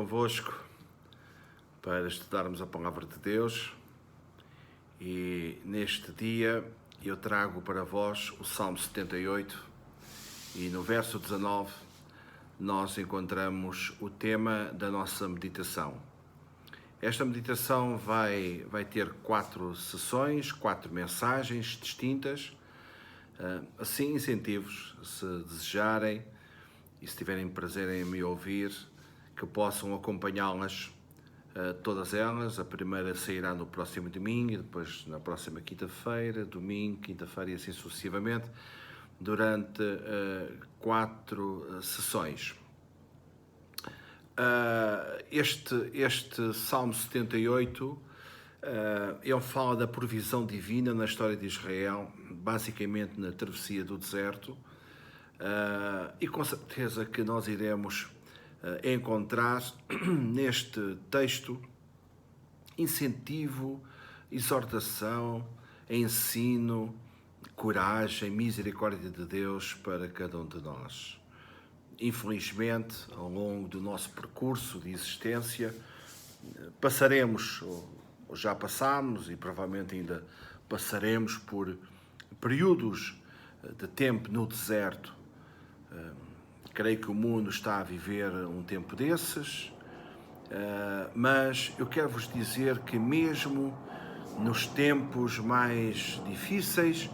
convosco para estudarmos a Palavra de Deus e neste dia eu trago para vós o Salmo 78 e no verso 19 nós encontramos o tema da nossa meditação. Esta meditação vai ter 4 sessões, 4 mensagens distintas, assim incentivo-vos, se desejarem e se tiverem prazer em me ouvir, que possam acompanhá-las, todas elas. A primeira sairá no próximo domingo, e depois na próxima quinta-feira, domingo, quinta-feira e assim sucessivamente, durante 4 sessões. Este Salmo 78 ele fala da provisão divina na história de Israel, basicamente na travessia do deserto, e com certeza que nós iremos encontrar neste texto incentivo, exortação, ensino, coragem, misericórdia de Deus para cada um de nós. Infelizmente, ao longo do nosso percurso de existência, passaremos, ou já passámos e provavelmente ainda passaremos por períodos de tempo no deserto. Creio que o mundo está a viver um tempo desses, mas eu quero vos dizer que mesmo nos tempos mais difíceis,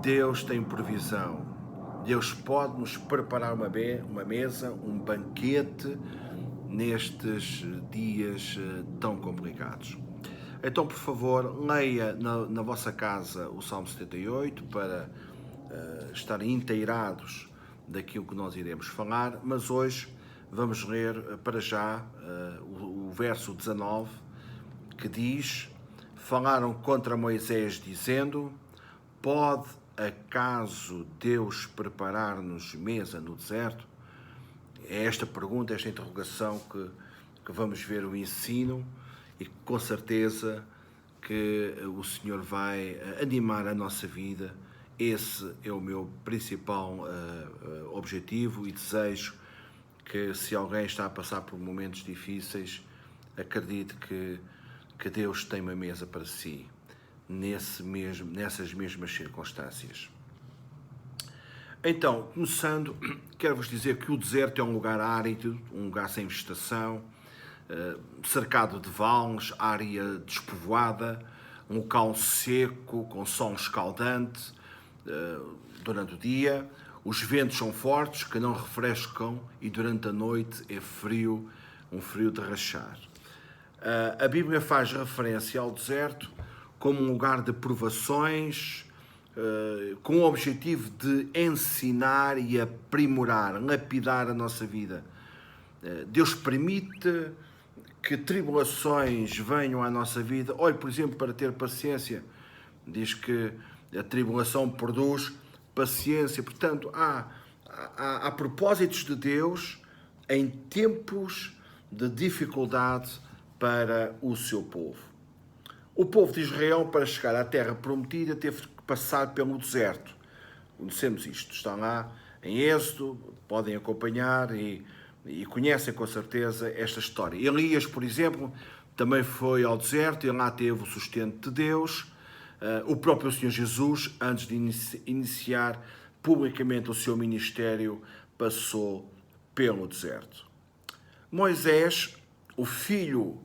Deus tem provisão. Deus pode nos preparar uma mesa, um banquete nestes dias tão complicados. Então, por favor, leia na vossa casa o Salmo 78 para estarem inteirados daquilo que nós iremos falar, mas hoje vamos ler para já o verso 19, que diz: falaram contra Moisés dizendo: pode acaso Deus preparar-nos mesa no deserto? É esta pergunta, esta interrogação que vamos ver o ensino e com certeza que o Senhor vai animar a nossa vida. Esse é o meu principal objetivo e desejo, que se alguém está a passar por momentos difíceis, acredite que Deus tem uma mesa para si, nessas mesmas circunstâncias. Então, começando, quero vos dizer que o deserto é um lugar árido, um lugar sem vegetação, cercado de vales, área despovoada, um local seco, com sol escaldante durante o dia. Os ventos são fortes, que não refrescam, e durante a noite é frio, um frio de rachar. A Bíblia faz referência ao deserto como um lugar de provações, com o objetivo de ensinar e aprimorar, lapidar a nossa vida. Deus permite que tribulações venham à nossa vida. Olhe, por exemplo, para ter paciência. Diz que a tribulação produz paciência. Portanto, há propósitos de Deus em tempos de dificuldade para o seu povo. O povo de Israel, para chegar à terra prometida, teve que passar pelo deserto. Conhecemos isto, está lá em Êxodo, podem acompanhar e conhecem com certeza esta história. Elias, por exemplo, também foi ao deserto e lá teve o sustento de Deus. O próprio Senhor Jesus, antes de iniciar publicamente o seu ministério, passou pelo deserto. Moisés, o filho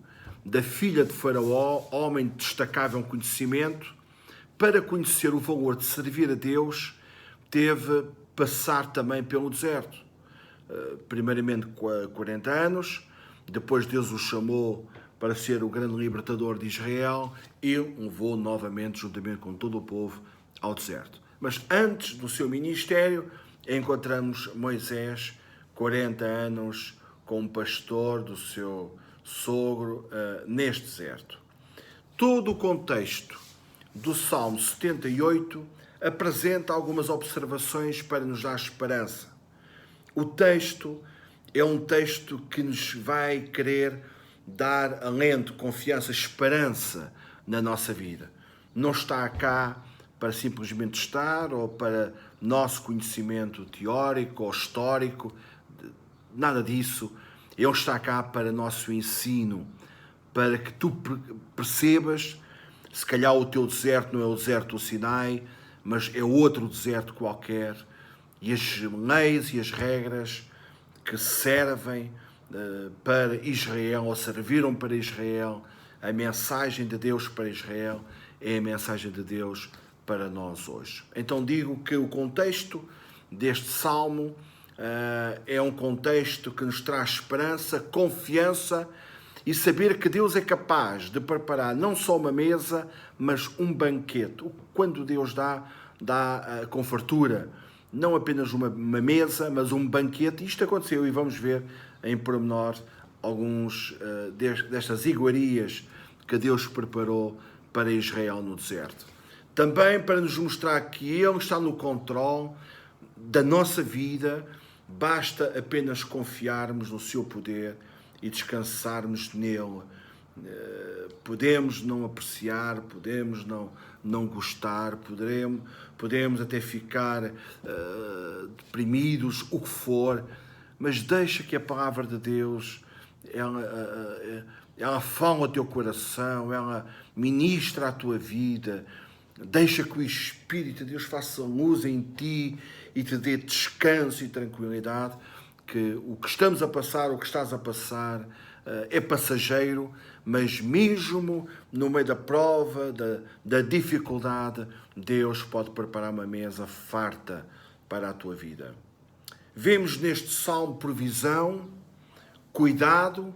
da filha de Faraó, homem de destacável conhecimento, para conhecer o valor de servir a Deus, teve passar também pelo deserto. Primeiramente 40 anos, depois Deus o chamou para ser o grande libertador de Israel e levou novamente, juntamente com todo o povo, ao deserto. Mas antes do seu ministério, encontramos Moisés, 40 anos, como pastor do seu sogro, neste deserto. Todo o contexto do Salmo 78 apresenta algumas observações para nos dar esperança. O texto é um texto que nos vai querer dar alento, confiança, esperança na nossa vida. Não está cá para simplesmente estar ou para nosso conhecimento teórico ou histórico, nada disso. Ele está cá para nosso ensino, para que tu percebas, se calhar o teu deserto não é o deserto do Sinai, mas é outro deserto qualquer, e as leis e as regras que servem para Israel, ou serviram para Israel, a mensagem de Deus para Israel é a mensagem de Deus para nós hoje. Então digo que o contexto deste salmo é um contexto que nos traz esperança, confiança e saber que Deus é capaz de preparar não só uma mesa, mas um banquete. Quando Deus dá com fartura, não apenas uma mesa, mas um banquete. Isto aconteceu e vamos ver em pormenor alguns destas iguarias que Deus preparou para Israel no deserto. Também para nos mostrar que Ele está no controle da nossa vida, basta apenas confiarmos no seu poder e descansarmos nele. Podemos não apreciar, podemos não gostar, podemos até ficar deprimidos, o que for, mas deixa que a palavra de Deus ela fala ao teu coração, ela ministra a tua vida. Deixa que o Espírito de Deus faça luz em ti e te dê descanso e tranquilidade, que o que estamos a passar, o que estás a passar, é passageiro, mas mesmo no meio da prova, da dificuldade, Deus pode preparar uma mesa farta para a tua vida. Vemos neste salmo provisão, cuidado,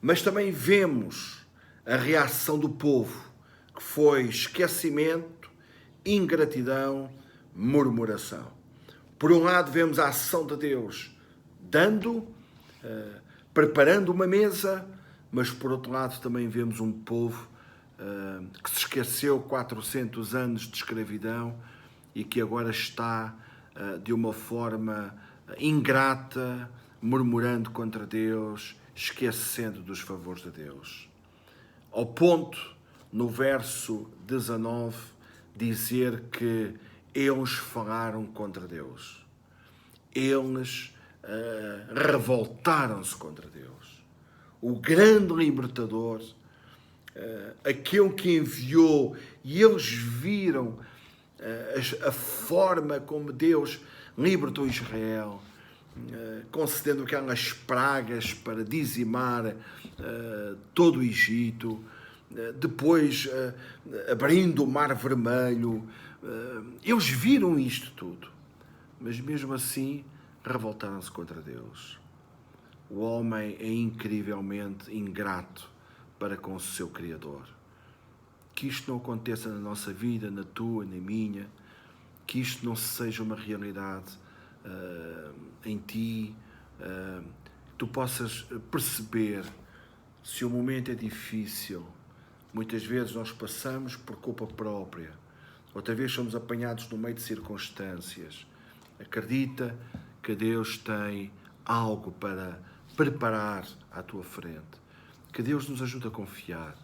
mas também vemos a reação do povo, que foi esquecimento, ingratidão, murmuração. Por um lado vemos a ação de Deus dando, preparando uma mesa, mas por outro lado também vemos um povo que se esqueceu 400 anos de escravidão e que agora está de uma forma ingrata, murmurando contra Deus, esquecendo dos favores de Deus. Ao ponto, no verso 19, dizer que eles falaram contra Deus. Eles revoltaram-se contra Deus. O grande libertador, aquele que enviou, e eles viram a forma como Deus libertou Israel, concedendo aquelas pragas para dizimar todo o Egito, depois abrindo o Mar Vermelho. Eles viram isto tudo, mas mesmo assim revoltaram-se contra Deus. O homem é incrivelmente ingrato para com o seu Criador. Que isto não aconteça na nossa vida, na tua, na minha, que isto não seja uma realidade em ti, tu possas perceber se o momento é difícil. Muitas vezes nós passamos por culpa própria, outra vez somos apanhados no meio de circunstâncias. Acredita que Deus tem algo para preparar à tua frente. Que Deus nos ajude a confiar.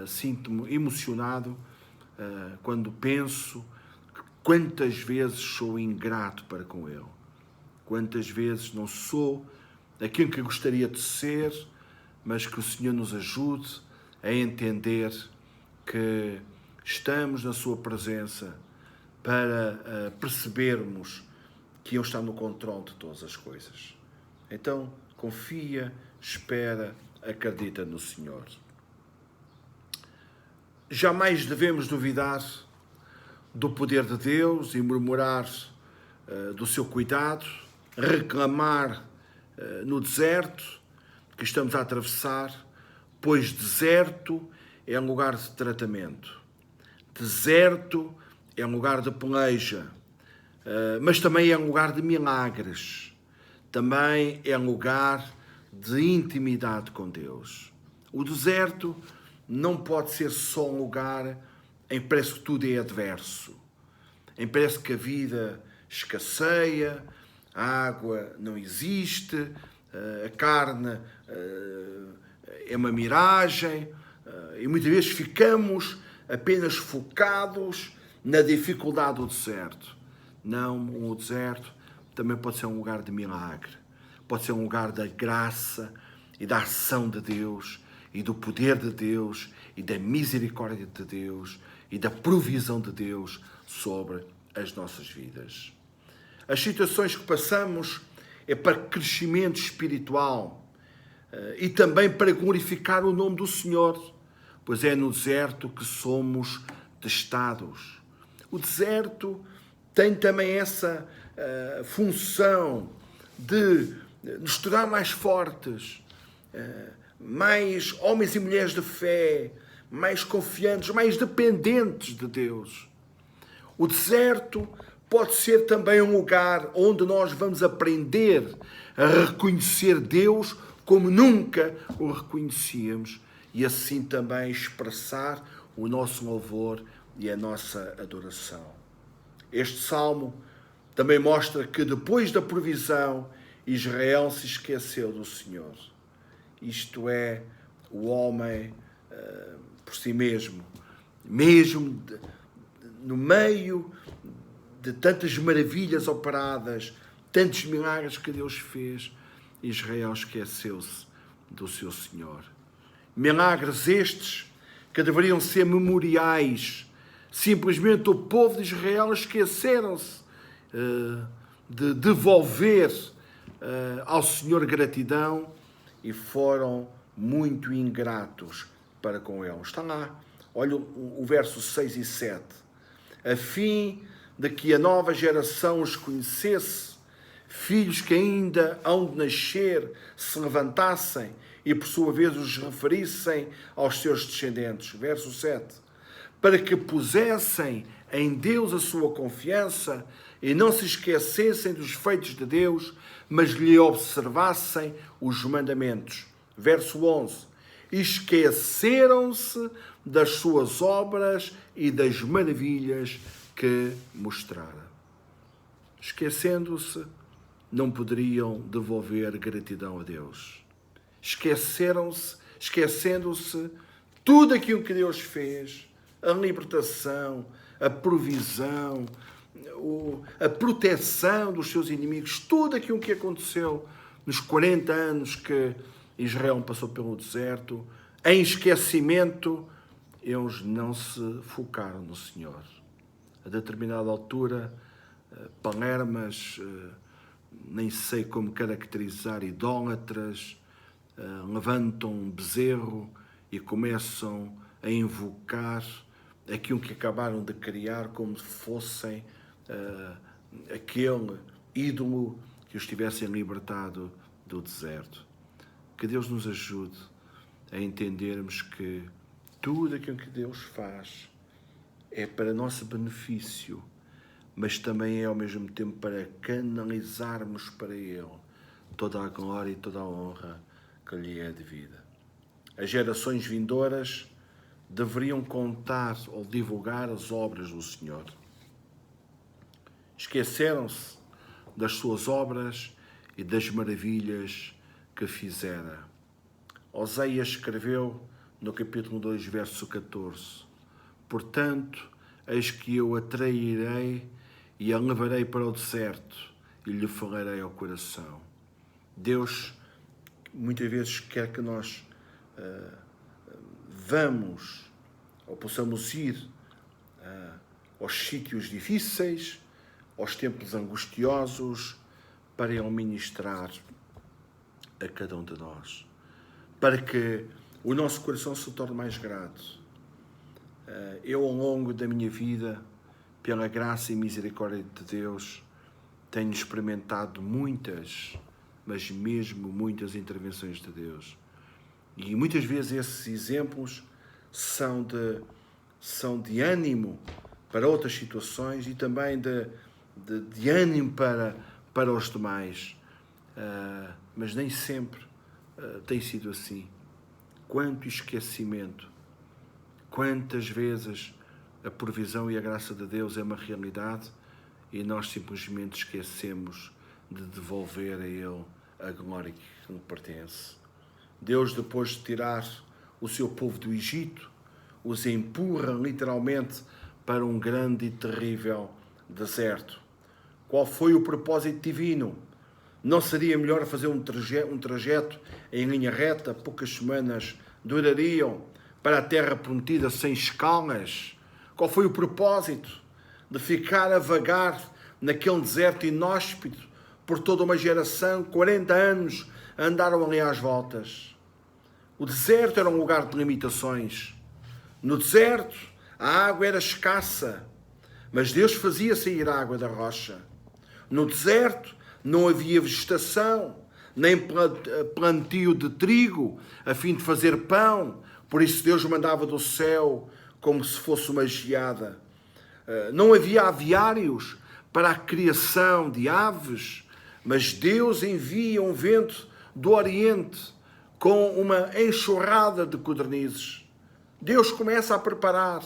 Sinto-me emocionado quando penso quantas vezes sou ingrato para com Ele. Quantas vezes não sou aquilo que gostaria de ser, mas que o Senhor nos ajude a entender que estamos na sua presença para percebermos que Ele está no controle de todas as coisas. Então, confia, espera, acredita no Senhor. Jamais devemos duvidar do poder de Deus e murmurar do seu cuidado, reclamar no deserto que estamos a atravessar, pois deserto é um lugar de tratamento, deserto é um lugar de peleja, mas também é um lugar de milagres, também é um lugar de intimidade com Deus. O deserto não pode ser só um lugar em que parece que tudo é adverso, em que parece que a vida escasseia, a água não existe, a carne é uma miragem, e muitas vezes ficamos apenas focados na dificuldade do deserto. Não, o deserto também pode ser um lugar de milagre, pode ser um lugar da graça, e da ação de Deus, e do poder de Deus, e da misericórdia de Deus, e da provisão de Deus sobre as nossas vidas. As situações que passamos é para crescimento espiritual e também para glorificar o nome do Senhor, pois é no deserto que somos testados. O deserto tem também essa função de nos tornar mais fortes, mais homens e mulheres de fé, mais confiantes, mais dependentes de Deus. O deserto pode ser também um lugar onde nós vamos aprender a reconhecer Deus como nunca o reconhecíamos e assim também expressar o nosso louvor e a nossa adoração. Este salmo também mostra que depois da provisão, Israel se esqueceu do Senhor. Isto é, o homem por si mesmo no meio de tantas maravilhas operadas, tantos milagres que Deus fez, Israel esqueceu-se do seu Senhor. Milagres estes que deveriam ser memoriais. Simplesmente o povo de Israel esqueceram-se de devolver ao Senhor gratidão e foram muito ingratos para com Ele. Está lá, olha o verso 6 e 7. A fim de que a nova geração os conhecesse, filhos que ainda hão de nascer se levantassem e por sua vez os referissem aos seus descendentes. Verso 7. Para que pusessem em Deus a sua confiança e não se esquecessem dos feitos de Deus, mas lhe observassem os mandamentos. Verso 11. Esqueceram-se das suas obras e das maravilhas que mostrara. Esquecendo-se, não poderiam devolver gratidão a Deus. Esquecendo-se tudo aquilo que Deus fez, a libertação, a provisão, a proteção dos seus inimigos, tudo aquilo que aconteceu nos 40 anos que Israel passou pelo deserto, em esquecimento, eles não se focaram no Senhor. A determinada altura, palermas, nem sei como caracterizar, idólatras, levantam um bezerro e começam a invocar aquilo que acabaram de criar como se fossem aquele ídolo que os tivessem libertado do deserto. Que Deus nos ajude a entendermos que tudo aquilo que Deus faz é para nosso benefício, mas também é ao mesmo tempo para canalizarmos para Ele toda a glória e toda a honra que lhe é devida. As gerações vindouras deveriam contar ou divulgar as obras do Senhor. Esqueceram-se das suas obras e das maravilhas que fizera. Oséias escreveu no capítulo 2, verso 14: Portanto, eis que eu a trairei e a levarei para o deserto e lhe falarei ao coração. Deus muitas vezes quer que nós vamos ou possamos ir aos sítios difíceis, aos tempos angustiosos, para Ele ministrar a cada um de nós, para que o nosso coração se torne mais grato. Eu, ao longo da minha vida, pela graça e misericórdia de Deus, tenho experimentado muitas, mas mesmo muitas intervenções de Deus. E muitas vezes esses exemplos são de ânimo para outras situações e também de ânimo para os demais. Mas nem sempre tem sido assim. Quanto esquecimento, quantas vezes a provisão e a graça de Deus é uma realidade e nós simplesmente esquecemos de devolver a Ele a glória que lhe pertence. Deus, depois de tirar o seu povo do Egito, os empurra literalmente para um grande e terrível deserto. Qual foi o propósito divino? Não seria melhor fazer um trajeto em linha reta? Poucas semanas durariam para a terra prometida sem escalas. Qual foi o propósito de ficar a vagar naquele deserto inóspito por toda uma geração? 40 anos andaram ali às voltas. O deserto era um lugar de limitações. No deserto, a água era escassa, mas Deus fazia sair a água da rocha. No deserto, não havia vegetação, nem plantio de trigo, a fim de fazer pão. Por isso Deus mandava do céu como se fosse uma geada. Não havia aviários para a criação de aves, mas Deus envia um vento do Oriente com uma enxurrada de codornizes. Deus começa a preparar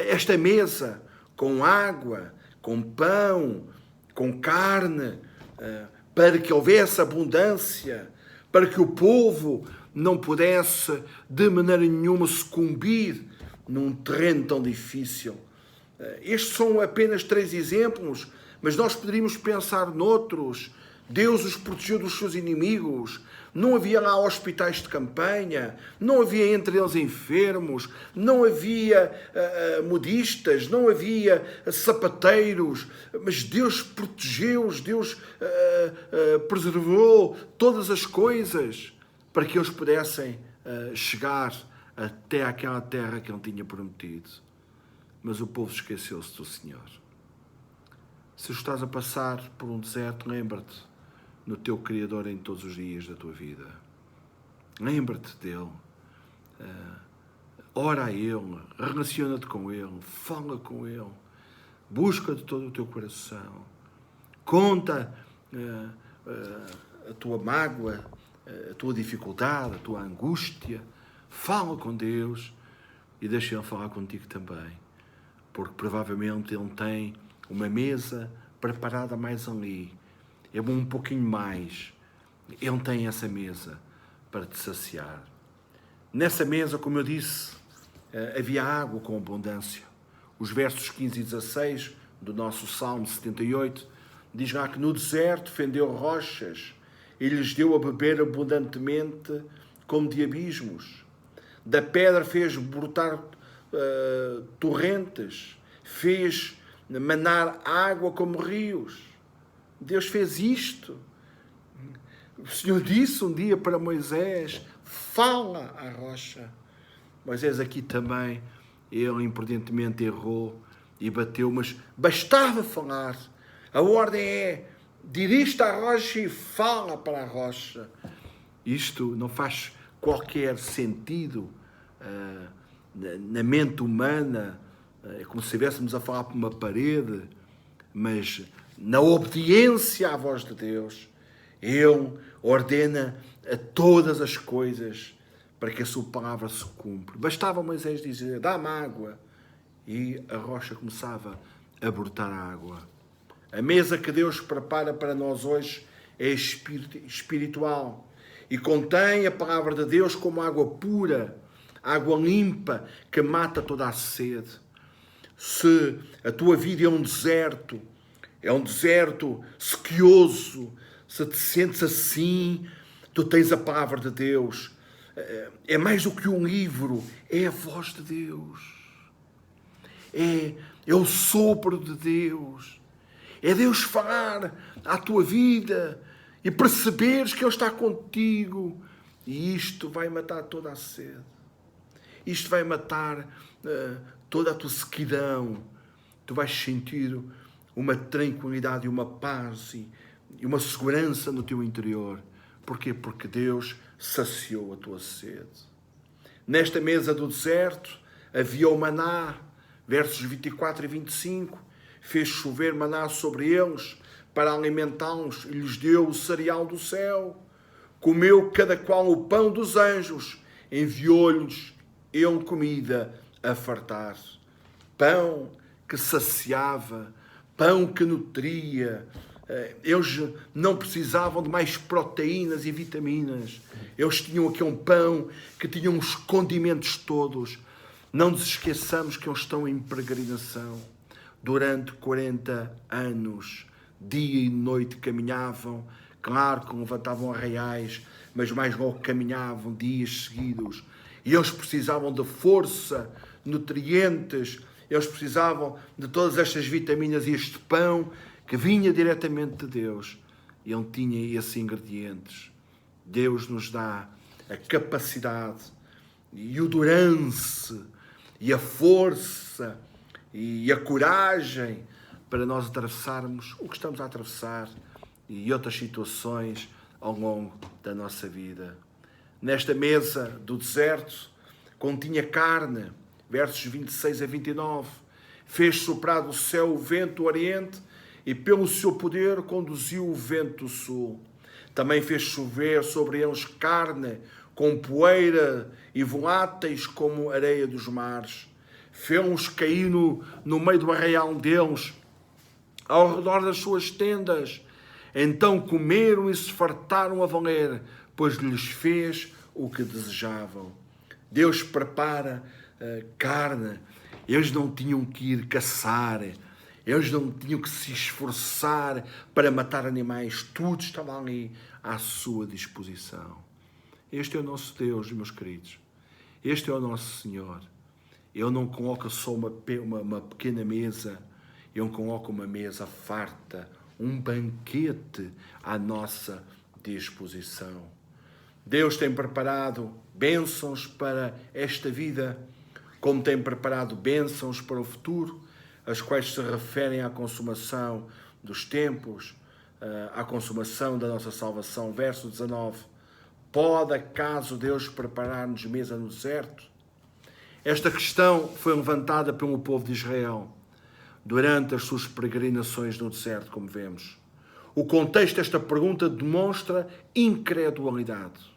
esta mesa com água, com pão, com carne, para que houvesse abundância, para que o povo não pudesse de maneira nenhuma sucumbir num terreno tão difícil. Estes são apenas 3 exemplos, mas nós poderíamos pensar noutros. Deus os protegeu dos seus inimigos. Não havia lá hospitais de campanha, não havia entre eles enfermos, não havia modistas, não havia sapateiros, mas Deus protegeu-os, Deus preservou todas as coisas para que eles pudessem chegar até aquela terra que Ele tinha prometido. Mas o povo esqueceu-se do Senhor. Se estás a passar por um deserto, lembra-te no teu Criador em todos os dias da tua vida. Lembra-te dele. Ora a Ele, relaciona-te com Ele, fala com Ele, busca de todo o teu coração, conta a tua mágoa, a tua dificuldade, a tua angústia, fala com Deus e deixa Ele falar contigo também, porque provavelmente Ele tem uma mesa preparada mais ali. É bom um pouquinho mais. Ele tem essa mesa para te saciar. Nessa mesa, como eu disse, havia água com abundância. Os versos 15 e 16 do nosso Salmo 78 diz lá que no deserto fendeu rochas e lhes deu a beber abundantemente como de abismos. Da pedra fez brotar torrentes, fez manar água como rios. Deus fez isto. O Senhor disse um dia para Moisés: fala à rocha. Moisés aqui também, ele imprudentemente errou e bateu, mas bastava falar. A ordem é: dirige-te à rocha e fala para a rocha. Isto não faz qualquer sentido na mente humana. É como se estivéssemos a falar para uma parede, mas na obediência à voz de Deus, Ele ordena a todas as coisas para que a sua palavra se cumpra. Bastava Moisés dizer: dá-me água, e a rocha começava a brotar água. A mesa que Deus prepara para nós hoje é espiritual e contém a palavra de Deus como água pura, água limpa que mata toda a sede. Se a tua vida é um deserto sequioso, se te sentes assim, tu tens a palavra de Deus. É mais do que um livro, é a voz de Deus. É o sopro de Deus. É Deus falar à tua vida e perceberes que Ele está contigo. E isto vai matar toda a sede. Isto vai matar toda a tua sequidão. Tu vais sentir uma tranquilidade e uma paz e uma segurança no teu interior. Porquê? Porque Deus saciou a tua sede. Nesta mesa do deserto havia o maná, versos 24 e 25. Fez chover maná sobre eles para alimentá-los e lhes deu o cereal do céu. Comeu cada qual o pão dos anjos, enviou-lhes ele comida a fartar. Pão que saciava, pão que nutria. Eles não precisavam de mais proteínas e vitaminas. Eles tinham aqui um pão que tinha os condimentos todos. Não nos esqueçamos que eles estão em peregrinação. Durante 40 anos, dia e noite caminhavam, claro que levantavam arraiais, mas mais logo caminhavam dias seguidos. E eles precisavam de força, nutrientes, eles precisavam de todas estas vitaminas e este pão que vinha diretamente de Deus. E ele tinha esses ingredientes. Deus nos dá a capacidade e o durance e a força e a coragem para nós atravessarmos o que estamos a atravessar e outras situações ao longo da nossa vida. Nesta mesa do deserto continha carne, versos 26 a 29. Fez soprar do céu o vento do oriente e pelo seu poder conduziu o vento do sul. Também fez chover sobre eles carne, com poeira e voláteis como areia dos mares. Fez-los cair no meio do arraial deles, ao redor das suas tendas. Então comeram e se fartaram a valer, pois lhes fez o que desejavam. Deus prepara carne. Eles não tinham que ir caçar. Eles não tinham que se esforçar para matar animais. Tudo estava ali à sua disposição. Este é o nosso Deus, meus queridos. Este é o nosso Senhor. Ele não coloca só uma pequena mesa. Ele coloca uma mesa farta, um banquete à nossa disposição. Deus tem preparado bênçãos para esta vida, como tem preparado bênçãos para o futuro, as quais se referem à consumação dos tempos, à consumação da nossa salvação. Verso 19. Pode acaso Deus preparar-nos mesa no deserto? Esta questão foi levantada pelo povo de Israel durante as suas peregrinações no deserto, como vemos. O contexto desta pergunta demonstra incredulidade.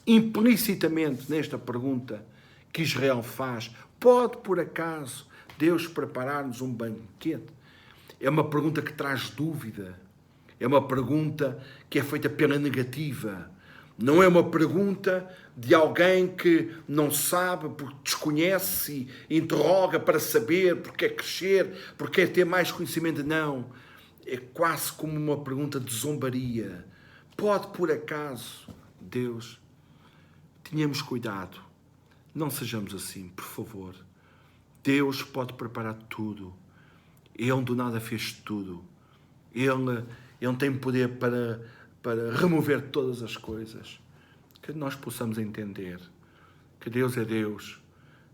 Implicitamente nesta pergunta que Israel faz, pode por acaso Deus preparar-nos um banquete? É uma pergunta que traz dúvida. É uma pergunta que é feita pela negativa. Não é uma pergunta de alguém que não sabe, porque desconhece e interroga para saber, porque quer crescer, porque quer ter mais conhecimento. Não. É quase como uma pergunta de zombaria. Pode, por acaso, Deus? Tenhamos cuidado. Não sejamos assim, por favor. Deus pode preparar tudo. Ele do nada fez tudo. Ele tem poder para remover todas as coisas. Que nós possamos entender que Deus é Deus,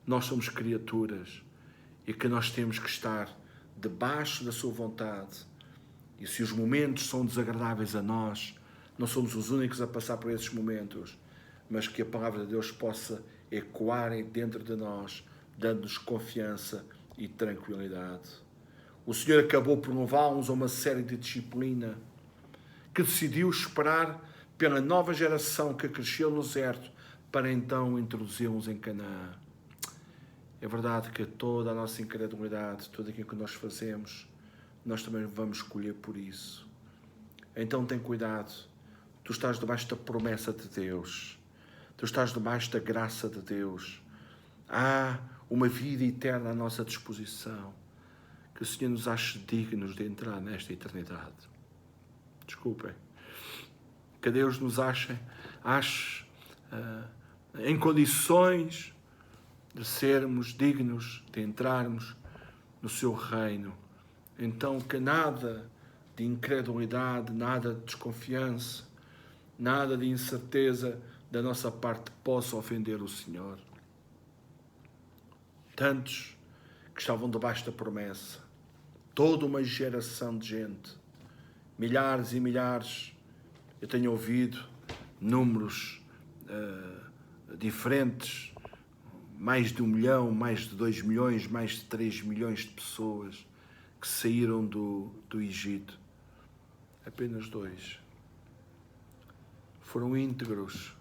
nós somos criaturas e que nós temos que estar debaixo da sua vontade. E se os momentos são desagradáveis a nós, não somos os únicos a passar por esses momentos, mas que a palavra de Deus possa ecoar dentro de nós, dando-nos confiança e tranquilidade. O Senhor acabou por levá-los a uma série de disciplina que decidiu esperar pela nova geração que cresceu no deserto para então introduzi-los em Canaã. É verdade que toda a nossa incredulidade, tudo aquilo que nós fazemos, nós também vamos escolher por isso. Então tem cuidado. Tu estás debaixo da promessa de Deus. Tu estás debaixo da graça de Deus. Há uma vida eterna à nossa disposição. Que o Senhor nos ache dignos de entrar nesta eternidade. Desculpem. Que Deus nos ache em condições de sermos dignos de entrarmos no seu reino. Então que nada de incredulidade, nada de desconfiança, nada de incerteza da nossa parte possa ofender o Senhor. Tantos que estavam debaixo da promessa, toda uma geração de gente, milhares e milhares, eu tenho ouvido números diferentes, mais de 1 milhão, mais de 2 milhões, mais de 3 milhões de pessoas que saíram do Egito. Apenas 2 foram íntegros.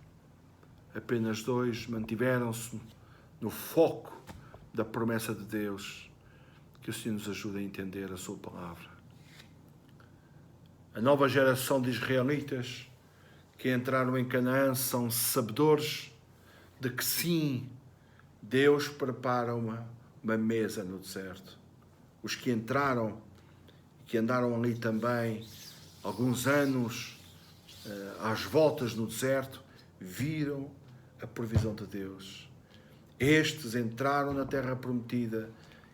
Apenas 2 mantiveram-se no foco da promessa de Deus. Que o Senhor nos ajude a entender a sua palavra. A nova geração de israelitas que entraram em Canaã são sabedores de que sim, Deus prepara uma mesa no deserto. Os que entraram, que andaram ali também alguns anos às voltas no deserto, viram a provisão de Deus. Estes entraram na terra prometida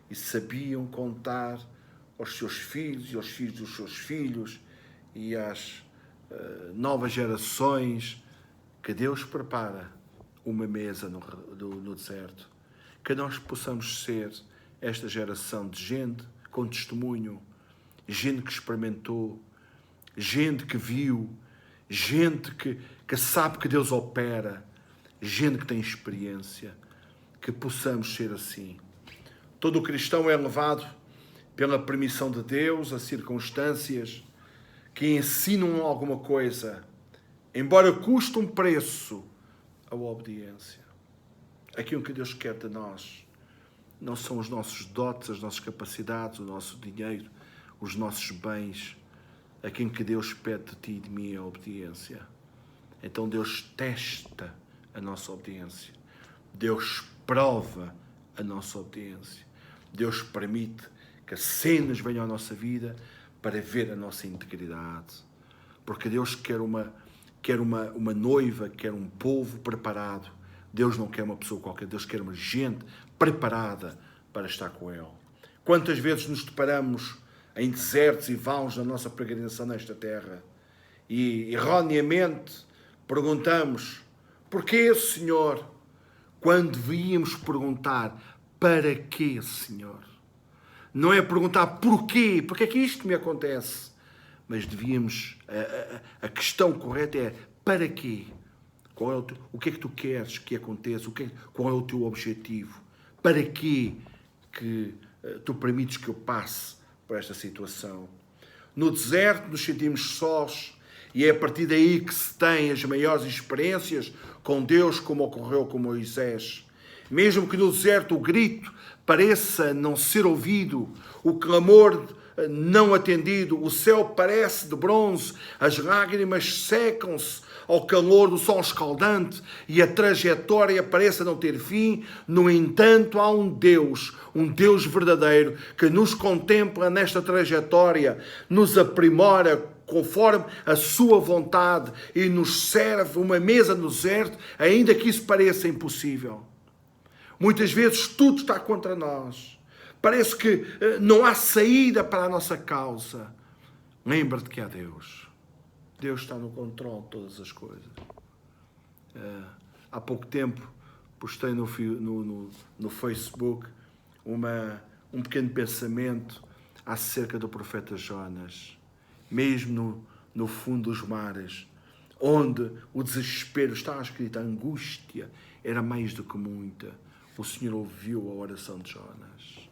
e sabiam contar aos seus filhos e aos filhos dos seus filhos e às novas gerações que Deus prepara uma mesa no deserto. Que nós possamos ser esta geração de gente com testemunho, gente que experimentou, gente que viu, gente que sabe que Deus opera, gente que tem experiência, que possamos ser assim. Todo cristão é levado pela permissão de Deus a circunstâncias que ensinam alguma coisa, embora custe um preço, a obediência. Aquilo que Deus quer de nós não são os nossos dotes, as nossas capacidades, o nosso dinheiro, os nossos bens. Aquilo que Deus pede de ti e de mim é a obediência. Então Deus testa a nossa obediência. Deus prova a nossa obediência. Deus permite que cenas venham à nossa vida para ver a nossa integridade. Porque Deus quer uma noiva, quer um povo preparado. Deus não quer uma pessoa qualquer, Deus quer uma gente preparada para estar com Ele. Quantas vezes nos deparamos em desertos e vãos na nossa peregrinação nesta terra e erroneamente perguntamos: porquê, Senhor? Quando devíamos perguntar: para quê, Senhor? Não é perguntar porquê, porque é que isto me acontece, mas devíamos, a questão correta é: para quê? O que é que tu queres que aconteça? Qual é o teu objetivo? Para quê que tu permites que eu passe por esta situação? No deserto nos sentimos sós e é a partir daí que se tem as maiores experiências com Deus, como ocorreu com Moisés. Mesmo que no deserto o grito pareça não ser ouvido, o clamor não atendido, o céu parece de bronze, as lágrimas secam-se ao calor do sol escaldante e a trajetória parece não ter fim. No entanto, há um Deus verdadeiro, que nos contempla nesta trajetória, nos aprimora conforme a sua vontade e nos serve uma mesa no deserto, ainda que isso pareça impossível. Muitas vezes tudo está contra nós. Parece que não há saída para a nossa causa. Lembra-te que há Deus. Deus está no controle de todas as coisas. Há pouco tempo postei no Facebook um pequeno pensamento acerca do profeta Jonas. Mesmo no fundo dos mares, onde o desespero, está escrito, a angústia era mais do que muita, o Senhor ouviu a oração de Jonas.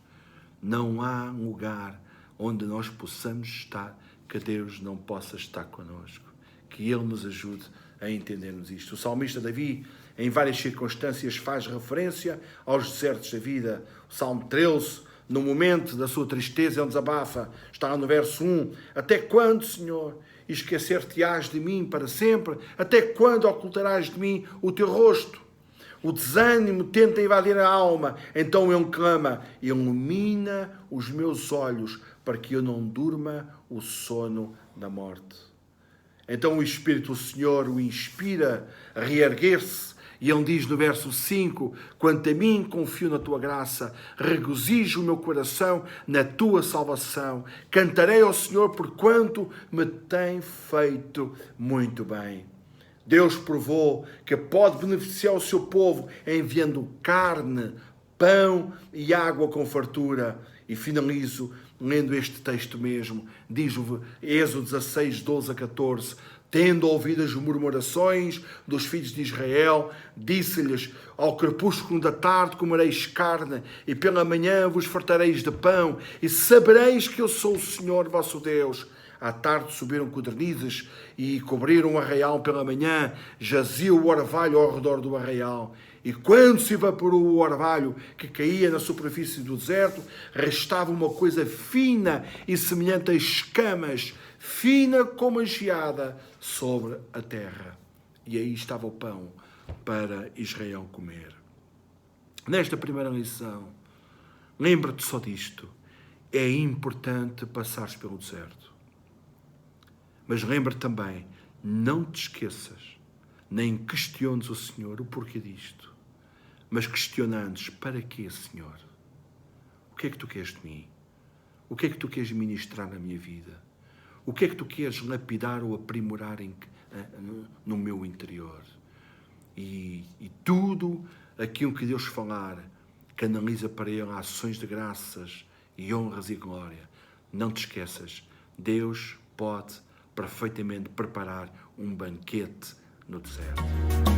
Não há um lugar onde nós possamos estar que Deus não possa estar connosco. Que Ele nos ajude a entendermos isto. O salmista Davi, em várias circunstâncias, faz referência aos desertos da vida. O Salmo 13, no momento da sua tristeza, ele desabafa. Está no verso 1. Até quando, Senhor, esquecer-te-ás de mim para sempre? Até quando ocultarás de mim o teu rosto? O desânimo tenta invadir a alma. Então ele clama: ilumina os meus olhos para que eu não durma o sono da morte. Então o Espírito do Senhor o inspira a reerguer-se. E ele diz no verso 5: quanto a mim, confio na tua graça, regozijo o meu coração na tua salvação. Cantarei ao Senhor porquanto me tem feito muito bem. Deus provou que pode beneficiar o seu povo enviando carne, pão e água com fartura. E finalizo lendo este texto mesmo. Diz o Êxodo 16, 12 a 14. Tendo ouvido as murmurações dos filhos de Israel, disse-lhes: ao crepúsculo da tarde comereis carne, e pela manhã vos fartareis de pão, e sabereis que eu sou o Senhor vosso Deus. À tarde subiram codornizes e cobriram o arraial. Pela manhã jazia o orvalho ao redor do arraial. E quando se evaporou o orvalho que caía na superfície do deserto, restava uma coisa fina e semelhante a escamas, fina como a geada, sobre a terra. E aí estava o pão para Israel comer. Nesta primeira lição, lembra-te só disto. é importante passares pelo deserto. Mas lembra também, não te esqueças, nem questiones o Senhor o porquê disto, mas questiona-nos, para quê, Senhor? O que é que tu queres de mim? O que é que tu queres ministrar na minha vida? O que é que tu queres lapidar ou aprimorar no meu interior? E tudo aquilo que Deus falar, canaliza para Ele ações de graças e honras e glória. Não te esqueças, Deus pode perfeitamente preparar um banquete no deserto.